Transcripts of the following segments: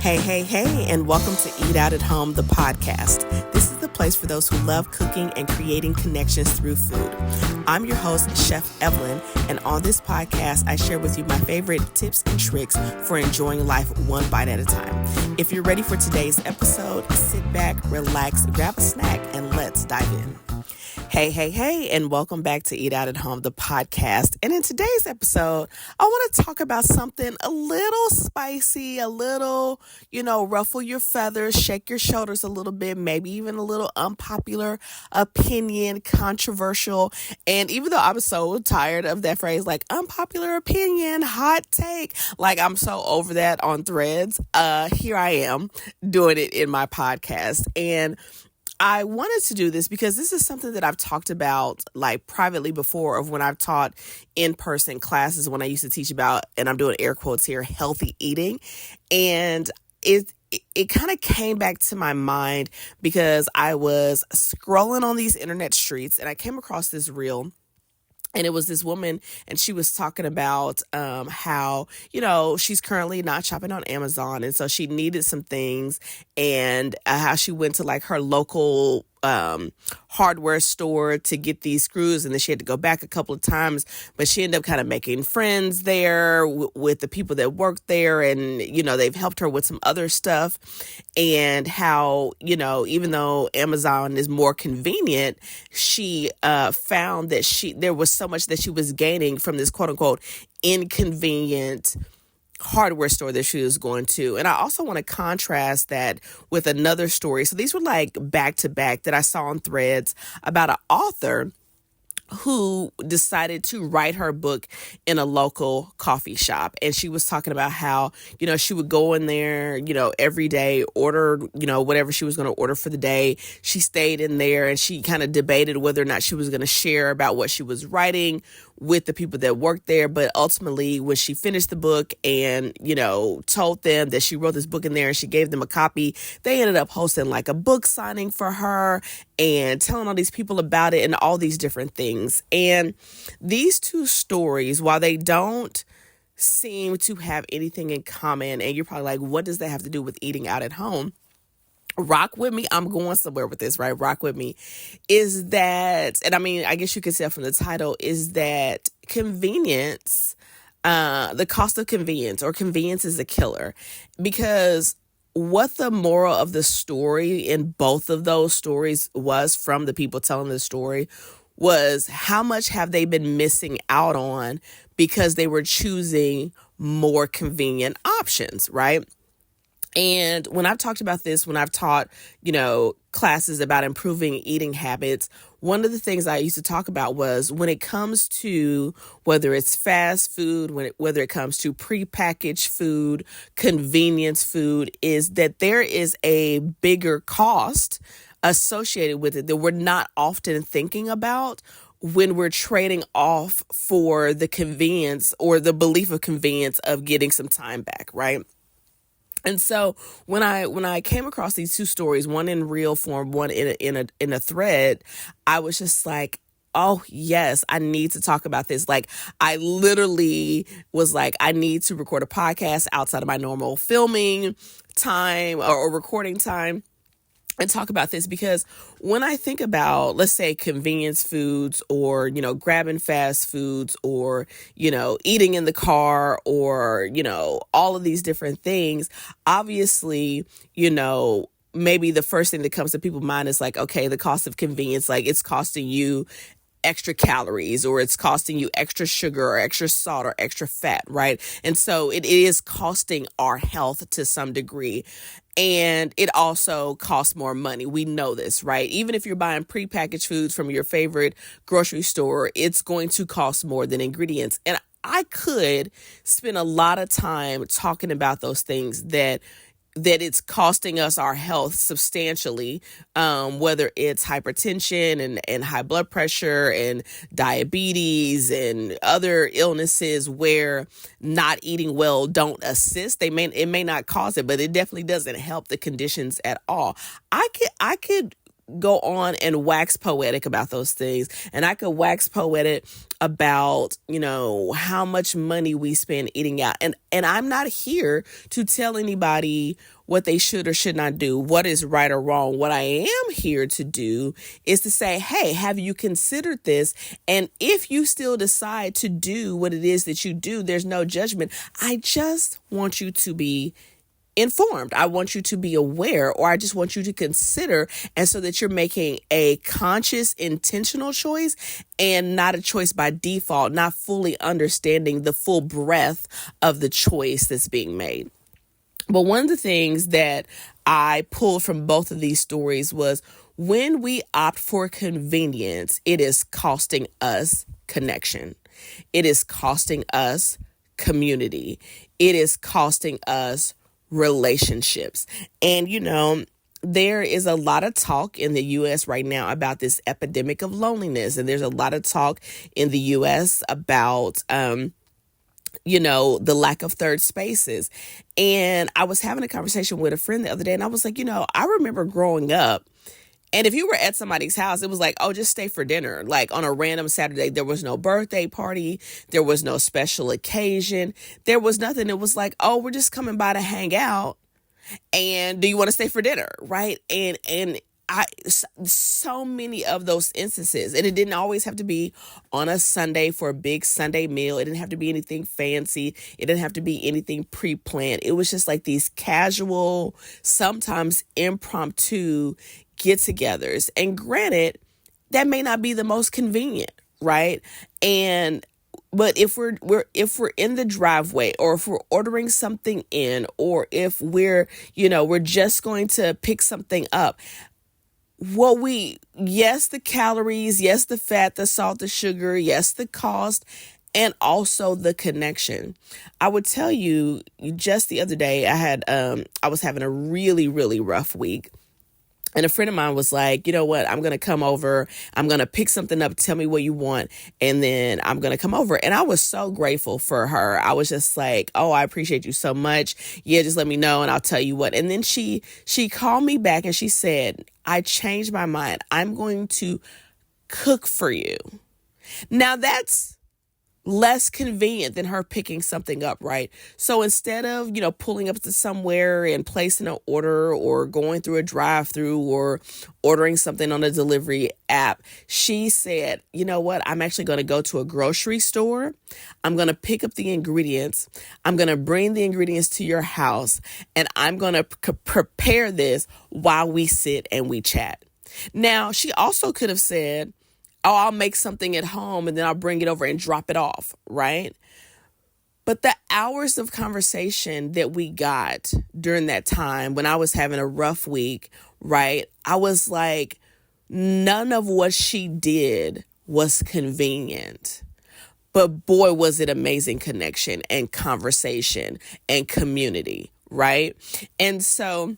Hey, and welcome to Eat Out at Home, the podcast. This is the place for those who love cooking and creating connections through food. I'm your host, Chef Evelyn, and on this podcast, I share with you my favorite tips and tricks for enjoying life one bite at a time. If you're ready for today's episode, sit back, relax, grab a snack, and let's dive in. Hey, and welcome back to Eat Out at Home, the podcast. And in today's episode, I want to talk about something a little spicy, a little, ruffle your feathers, shake your shoulders a little bit, maybe even a little unpopular opinion, controversial. And even though I'm so tired of that phrase, like unpopular opinion, hot take, like I'm so over that on Threads, here I am doing it in my podcast. And I wanted to do this because this is something that I've talked about like privately before of when I've taught in-person classes when I used to teach about, and I'm doing air quotes here, healthy eating. And it kind of came back to my mind because I was scrolling on these internet streets and I came across this reel. And it was this woman, and she was talking about how, she's currently not shopping on Amazon. And so she needed some things, and how she went to like her local hardware store to get these screws. And then she had to go back a couple of times, but she ended up kind of making friends there with the people that worked there. And, they've helped her with some other stuff. And how, even though Amazon is more convenient, she found that there was so much that she was gaining from this quote unquote inconvenient hardware store that she was going to. And I also want to contrast that with another story. So these were like back to back that I saw on Threads about an author who decided to write her book in a local coffee shop. And she was talking about how, she would go in there, every day, order, whatever she was going to order for the day. She stayed in there and she kind of debated whether or not she was going to share about what she was writing with the people that worked there. But ultimately, when she finished the book and, told them that she wrote this book in there and she gave them a copy, they ended up hosting like a book signing for her and telling all these people about it and all these different things. And these two stories, while they don't seem to have anything in common, and you're probably like, what does that have to do with eating out at home? Rock with me. I'm going somewhere with this, right? Rock with me. Is that, and I mean, I guess you could tell from the title, is that convenience, the cost of convenience, or convenience is a killer. Because what the moral of the story in both of those stories was from the people telling the story was how much have they been missing out on because they were choosing more convenient options, right? And when I've talked about this, when I've taught, classes about improving eating habits, one of the things I used to talk about was when it comes to whether it's fast food, whether it comes to prepackaged food, convenience food, is that there is a bigger cost associated with it that we're not often thinking about when we're trading off for the convenience or the belief of convenience of getting some time back, right? And so when I came across these two stories, one in real form, one in a thread, I was just like, oh yes, I need to talk about this. Like I literally was like, I need to record a podcast outside of my normal filming time or recording time and talk about this, because when I think about, let's say, convenience foods or, grabbing fast foods or, eating in the car or, all of these different things, obviously, maybe the first thing that comes to people's mind is like, okay, the cost of convenience, like it's costing you extra calories or it's costing you extra sugar or extra salt or extra fat, right? And so it is costing our health to some degree. And it also costs more money. We know this, right? Even if you're buying prepackaged foods from your favorite grocery store, it's going to cost more than ingredients. And I could spend a lot of time talking about those things that it's costing us our health substantially, whether it's hypertension and high blood pressure and diabetes and other illnesses where not eating well don't assist. It may not cause it, but it definitely doesn't help the conditions at all. I could go on and wax poetic about those things. And I could wax poetic about, how much money we spend eating out. And I'm not here to tell anybody what they should or should not do, what is right or wrong. What I am here to do is to say, hey, have you considered this? And if you still decide to do what it is that you do, there's no judgment. I just want you to be informed. I want you to be aware, or I just want you to consider, and so that you're making a conscious, intentional choice and not a choice by default, not fully understanding the full breadth of the choice that's being made. But one of the things that I pulled from both of these stories was when we opt for convenience, it is costing us connection. It is costing us community. It is costing us relationships. And, there is a lot of talk in the U.S. right now about this epidemic of loneliness. And there's a lot of talk in the U.S. about, the lack of third spaces. And I was having a conversation with a friend the other day, and I was like, I remember growing up, and if you were at somebody's house, it was like, oh, just stay for dinner. Like on a random Saturday, there was no birthday party. There was no special occasion. There was nothing. It was like, oh, we're just coming by to hang out. And do you want to stay for dinner? Right. And so many of those instances, and it didn't always have to be on a Sunday for a big Sunday meal. It didn't have to be anything fancy. It didn't have to be anything pre-planned. It was just like these casual, sometimes impromptu get-togethers. And granted, that may not be the most convenient, right? But if we're in the driveway, or if we're ordering something in, or if we're just going to pick something up, yes, the calories, yes, the fat, the salt, the sugar, yes, the cost, and also the connection. I would tell you, just the other day, I was having a really, really rough week. And a friend of mine was like, you know what, I'm going to come over. I'm going to pick something up. Tell me what you want. And then I'm going to come over. And I was so grateful for her. I was just like, oh, I appreciate you so much. Yeah, just let me know and I'll tell you what. And then she called me back and she said, I changed my mind. I'm going to cook for you. Now that's less convenient than her picking something up, right? So instead of, pulling up to somewhere and placing an order, or going through a drive-through, or ordering something on a delivery app, she said, you know what? I'm actually going to go to a grocery store. I'm going to pick up the ingredients. I'm going to bring the ingredients to your house, and I'm going to prepare this while we sit and we chat. Now, she also could have said, oh, I'll make something at home and then I'll bring it over and drop it off, right? But the hours of conversation that we got during that time when I was having a rough week, right? I was like, none of what she did was convenient. But boy, was it amazing connection and conversation and community, right? And so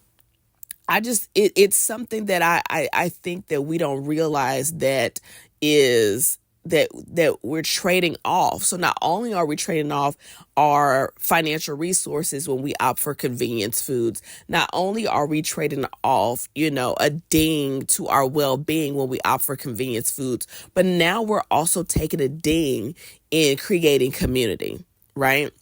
it's something that I think that we don't realize that we're trading off. So not only are we trading off our financial resources when we opt for convenience foods, not only are we trading off, a ding to our well-being when we opt for convenience foods, but now we're also taking a ding in creating community, right?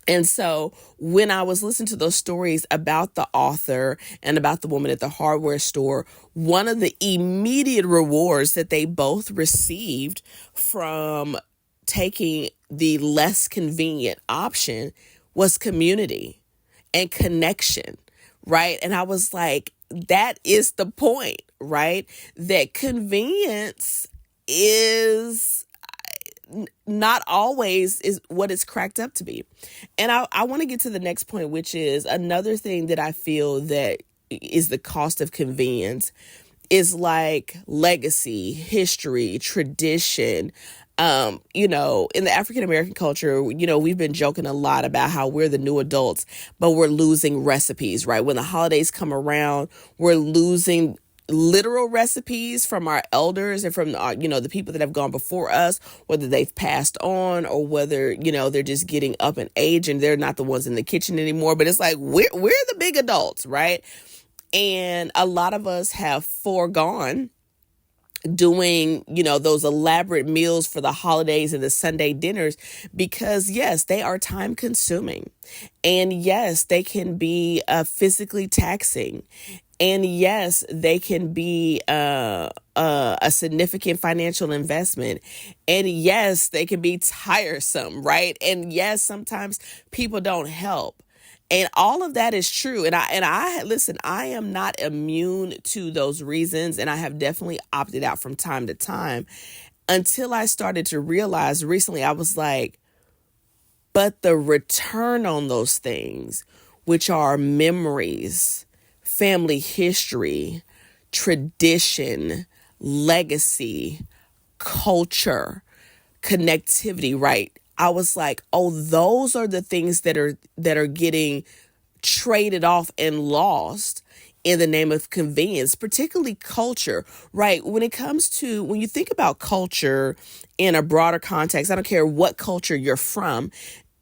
And so when I was listening to those stories about the author and about the woman at the hardware store, one of the immediate rewards that they both received from taking the less convenient option was community and connection, right? And I was like, that is the point, right? That convenience is not always is what it's cracked up to be. And I want to get to the next point, which is another thing that I feel that is the cost of convenience is like legacy, history, tradition. In the African American culture, we've been joking a lot about how we're the new adults, but we're losing recipes, right? When the holidays come around, we're losing literal recipes from our elders and from the people that have gone before us, whether they've passed on or whether they're just getting up in age and they're not the ones in the kitchen anymore. But it's like we're the big adults, right? And a lot of us have foregone doing, those elaborate meals for the holidays and the Sunday dinners because, yes, they are time consuming. And yes, they can be physically taxing. And yes, they can be a significant financial investment. And yes, they can be tiresome, right? And yes, sometimes people don't help. And all of that is true. And I listen, I am not immune to those reasons. And I have definitely opted out from time to time until I started to realize recently, I was like, but the return on those things, which are memories, family history, tradition, legacy, culture, connectivity, right? I was like, oh, those are the things that are getting traded off and lost in the name of convenience, particularly culture, right? When you think about culture in a broader context, I don't care what culture you're from,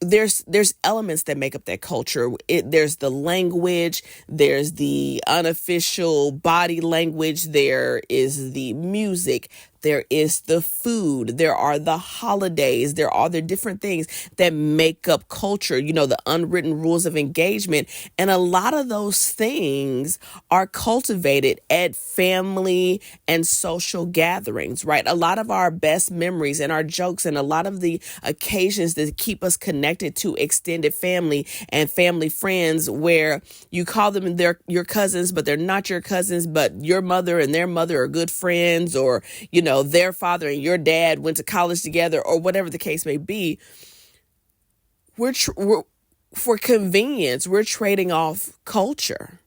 there's elements that make up that culture. There's the language, there's the unofficial body language, there is the music, there is the food, there are the holidays, there are the different things that make up culture, the unwritten rules of engagement. And a lot of those things are cultivated at family and social gatherings, right? A lot of our best memories and our jokes and a lot of the occasions that keep us connected to extended family and family friends, where you call them your cousins, but they're not your cousins, but your mother and their mother are good friends, or, their father and your dad went to college together, or whatever the case may be. We're for convenience, we're trading off culture.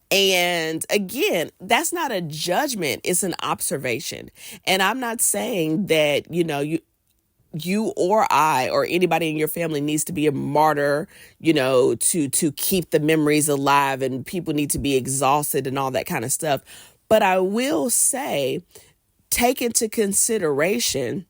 And again, that's not a judgment, it's an observation. And I'm not saying that, you or I or anybody in your family needs to be a martyr, to keep the memories alive, and people need to be exhausted and all that kind of stuff. But I will say, take into consideration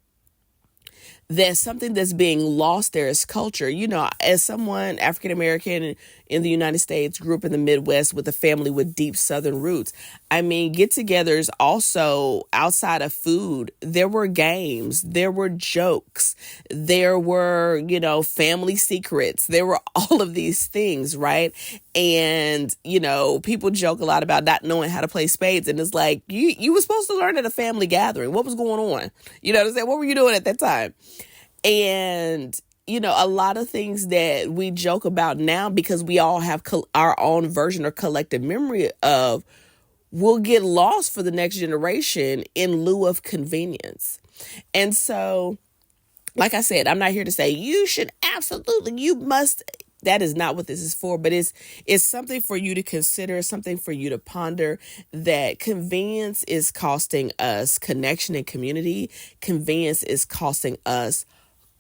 that something that's being lost there is culture. As someone African American in the United States, grew up in the Midwest with a family with deep Southern roots. I mean, get-togethers also outside of food. There were games, there were jokes, there were, family secrets. There were all of these things, right? And, people joke a lot about not knowing how to play spades. And it's like, you were supposed to learn at a family gathering. What was going on? You know what I'm saying? What were you doing at that time? And, a lot of things that we joke about now, because we all have our own version or collective memory of, will get lost for the next generation in lieu of convenience. And so, like I said, I'm not here to say you must. That is not what this is for, but it's something for you to consider, something for you to ponder, that convenience is costing us connection and community. Convenience is costing us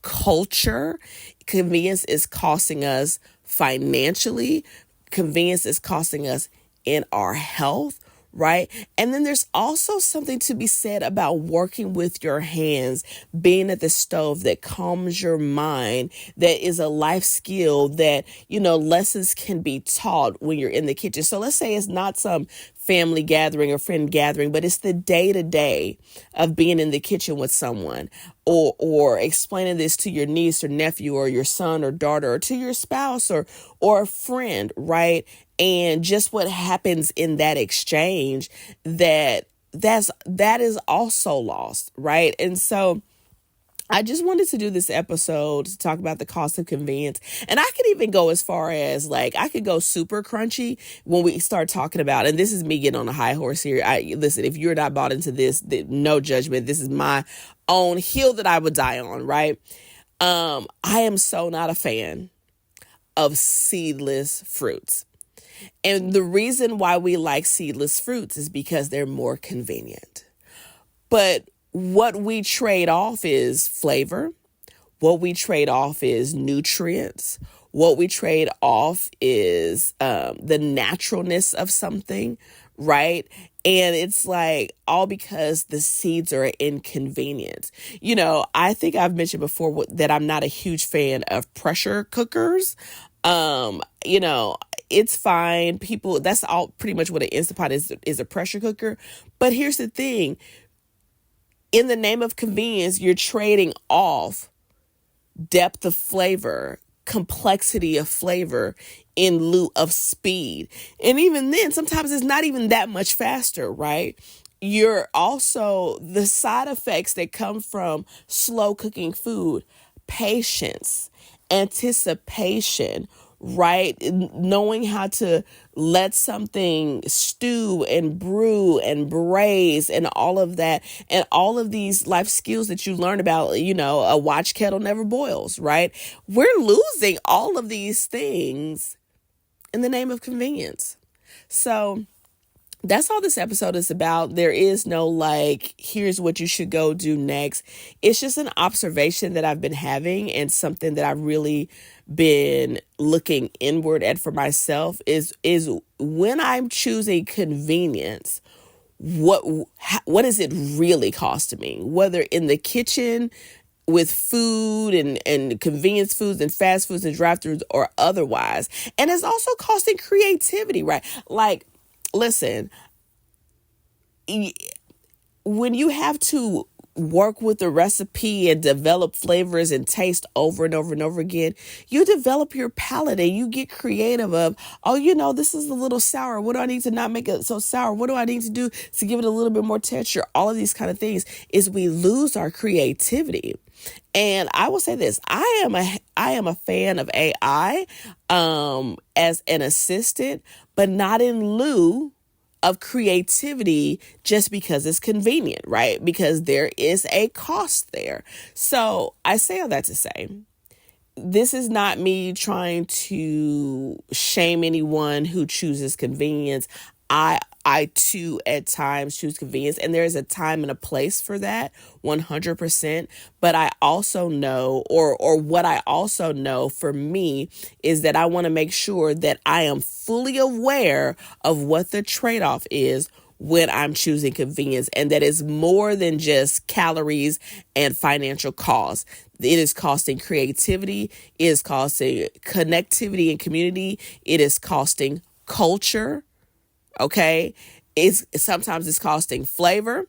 culture. Convenience is costing us financially. Convenience is costing us in our health, right? And then there's also something to be said about working with your hands, being at the stove that calms your mind, that is a life skill that, lessons can be taught when you're in the kitchen. So let's say it's not some family gathering or friend gathering, but it's the day-to-day of being in the kitchen with someone, or explaining this to your niece or nephew or your son or daughter, or to your spouse or a friend, right? And just what happens in that exchange, that is also lost, right? And so I just wanted to do this episode to talk about the cost of convenience. And I could even go as far as, like, I could go super crunchy when we start talking about, and this is me getting on a high horse here. Listen, if you're not bought into this, no judgment. This is my own hill that I would die on, right? I am so not a fan of seedless fruits. And the reason why we like seedless fruits is because they're more convenient. But what we trade off is flavor. What we trade off is nutrients. What we trade off is the naturalness of something, right? And it's like, all because the seeds are inconvenient. I think I've mentioned before that I'm not a huge fan of pressure cookers. it's fine. People, that's all pretty much what an Instant Pot is a pressure cooker. But here's the thing. In the name of convenience, you're trading off depth of flavor, complexity of flavor in lieu of speed. And even then, sometimes it's not even that much faster, right? You're also the side effects that come from slow cooking food, patience, anticipation, right? Knowing how to let something stew and brew and braise and all of that, and all of these life skills that you learn about, a watch kettle never boils, right? We're losing all of these things in the name of convenience. So that's all this episode is about. There is no here's what you should go do next. It's just an observation that I've been having, and something that I've really been looking inward at for myself is when I'm choosing convenience, what is it really costing me? Whether in the kitchen with food and convenience foods and fast foods and drive-thrus or otherwise. And it's also costing creativity, right? Listen, when you have to work with the recipe and develop flavors and taste over and over and over again, you develop your palate and you get creative of, this is a little sour. What do I need to not make it so sour? What do I need to do to give it a little bit more texture? All of these kind of things is we lose our creativity. And I will say this, I am a fan of AI as an assistant, but not in lieu of creativity just because it's convenient, right? Because there is a cost there. So I say all that to say, this is not me trying to shame anyone who chooses convenience. I too at times choose convenience, and there is a time and a place for that 100%. But I also know, or what I also know for me is that I want to make sure that I am fully aware of what the trade-off is when I'm choosing convenience, and that is more than just calories and financial costs. It is costing creativity. It is costing connectivity and community. It is costing culture. Okay. Sometimes it's costing flavor.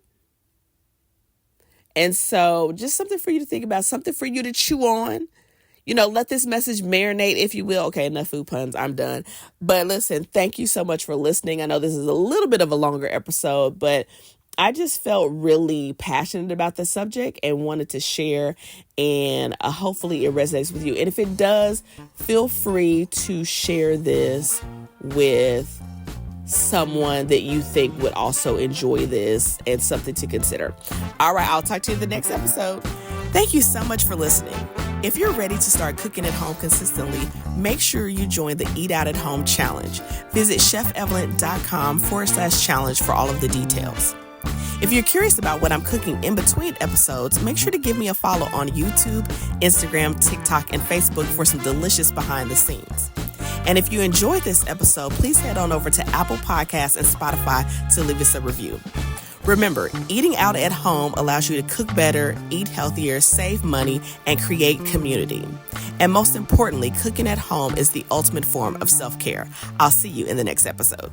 And so just something for you to think about, something for you to chew on. Let this message marinate, if you will. Okay, enough food puns. I'm done. But listen, thank you so much for listening. I know this is a little bit of a longer episode, but I just felt really passionate about the subject and wanted to share, and hopefully it resonates with you. And if it does, feel free to share this with someone that you think would also enjoy this, and something to consider. All right, I'll talk to you in the next episode. Thank you so much for listening. If you're ready to start cooking at home consistently, make sure you join the Eat Out at Home Challenge. Visit chefevelyn.com/challenge for all of the details. If you're curious about what I'm cooking in between episodes, make sure to give me a follow on YouTube, Instagram, TikTok, and Facebook for some delicious behind the scenes. And if you enjoyed this episode, please head on over to Apple Podcasts and Spotify to leave us a review. Remember, eating out at home allows you to cook better, eat healthier, save money, and create community. And most importantly, cooking at home is the ultimate form of self-care. I'll see you in the next episode.